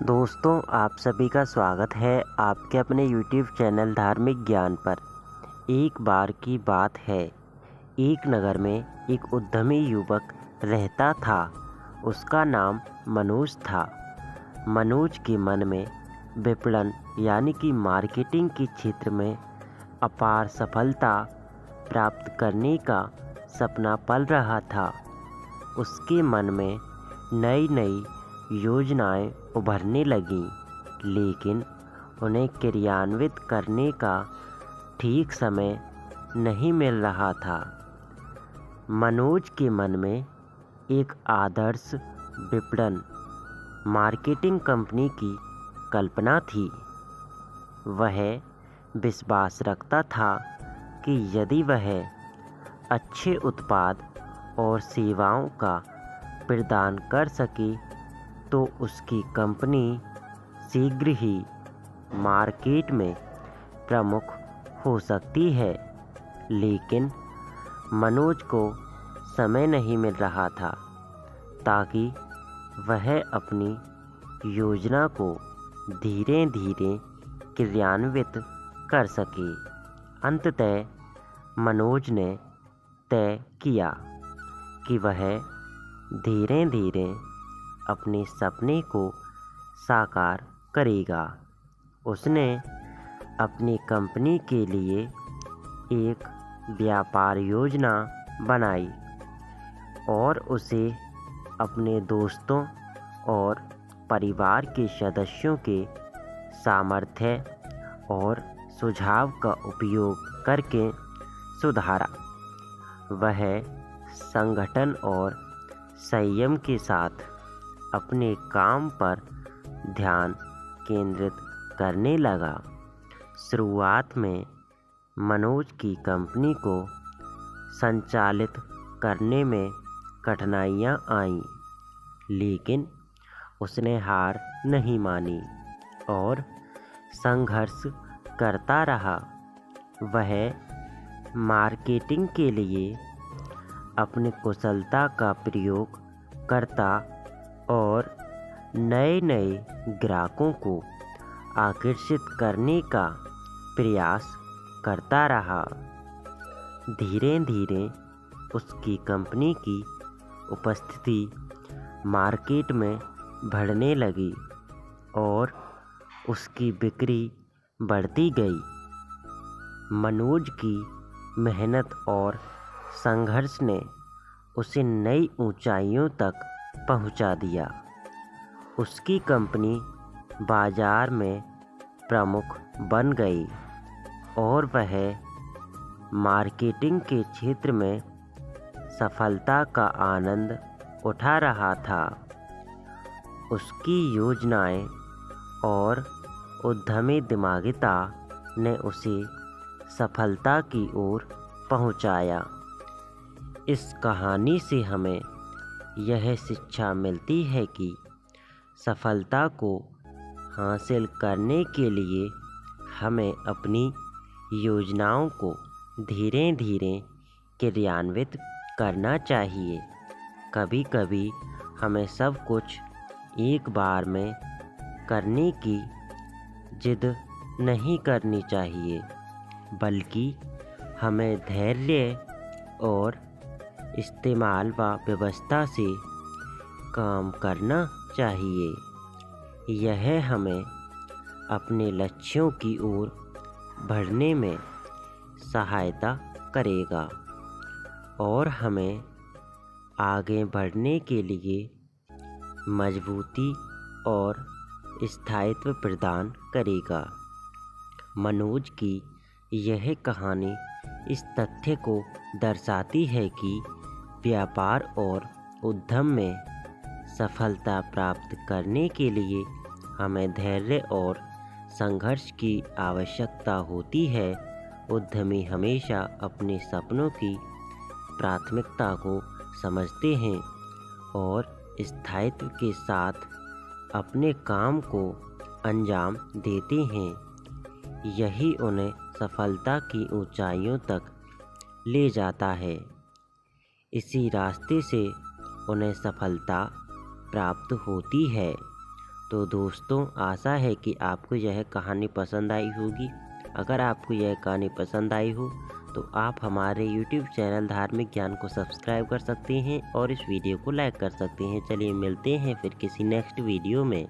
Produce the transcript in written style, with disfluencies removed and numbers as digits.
दोस्तों, आप सभी का स्वागत है आपके अपने YouTube चैनल धार्मिक ज्ञान पर। एक बार की बात है, एक नगर में एक उद्यमी युवक रहता था। उसका नाम मनोज था। मनोज के मन में विपणन यानी कि मार्केटिंग के क्षेत्र में अपार सफलता प्राप्त करने का सपना पल रहा था। उसके मन में नई नई योजनाएं उभरने लगीं, लेकिन उन्हें क्रियान्वित करने का ठीक समय नहीं मिल रहा था। मनोज के मन में एक आदर्श विपणन मार्केटिंग कंपनी की कल्पना थी। वह विश्वास रखता था कि यदि वह अच्छे उत्पाद और सेवाओं का प्रदान कर सके तो उसकी कंपनी शीघ्र ही मार्केट में प्रमुख हो सकती है। लेकिन मनोज को समय नहीं मिल रहा था ताकि वह अपनी योजना को धीरे धीरे क्रियान्वित कर सके। अंततः मनोज ने तय किया कि वह धीरे धीरे अपने सपने को साकार करेगा। उसने अपनी कंपनी के लिए एक व्यापार योजना बनाई और उसे अपने दोस्तों और परिवार के सदस्यों के सामर्थ्य और सुझाव का उपयोग करके सुधारा। वह संगठन और संयम के साथ अपने काम पर ध्यान केंद्रित करने लगा। शुरुआत में मनोज की कंपनी को संचालित करने में कठिनाइयां आईं, लेकिन उसने हार नहीं मानी और संघर्ष करता रहा। वह मार्केटिंग के लिए अपनी कुशलता का प्रयोग करता और नए नए ग्राहकों को आकर्षित करने का प्रयास करता रहा। धीरे धीरे उसकी कंपनी की उपस्थिति मार्केट में बढ़ने लगी और उसकी बिक्री बढ़ती गई। मनोज की मेहनत और संघर्ष ने उसे नई ऊंचाइयों तक पहुंचा दिया। उसकी कंपनी बाजार में प्रमुख बन गई और वह मार्केटिंग के क्षेत्र में सफलता का आनंद उठा रहा था। उसकी योजनाएं और उद्यमी दिमागिता ने उसे सफलता की ओर पहुंचाया। इस कहानी से हमें यह शिक्षा मिलती है कि सफलता को हासिल करने के लिए हमें अपनी योजनाओं को धीरे धीरे क्रियान्वित करना चाहिए। कभी कभी हमें सब कुछ एक बार में करने की जिद नहीं करनी चाहिए, बल्कि हमें धैर्य और इस्तेमाल व व्यवस्था से काम करना चाहिए। यह हमें अपने लक्ष्यों की ओर बढ़ने में सहायता करेगा और हमें आगे बढ़ने के लिए मजबूती और स्थायित्व प्रदान करेगा। मनोज की यह कहानी इस तथ्य को दर्शाती है कि व्यापार और उद्यम में सफलता प्राप्त करने के लिए हमें धैर्य और संघर्ष की आवश्यकता होती है। उद्यमी हमेशा अपने सपनों की प्राथमिकता को समझते हैं और स्थायित्व के साथ अपने काम को अंजाम देते हैं। यही उन्हें सफलता की ऊंचाइयों तक ले जाता है। इसी रास्ते से उन्हें सफलता प्राप्त होती है तो दोस्तों आशा है कि आपको यह कहानी पसंद आई होगी। अगर आपको यह कहानी पसंद आई हो तो आप हमारे YouTube चैनल धार्मिक ज्ञान को सब्सक्राइब कर सकते हैं और इस वीडियो को लाइक कर सकते हैं। चलिए मिलते हैं फिर किसी नेक्स्ट वीडियो में।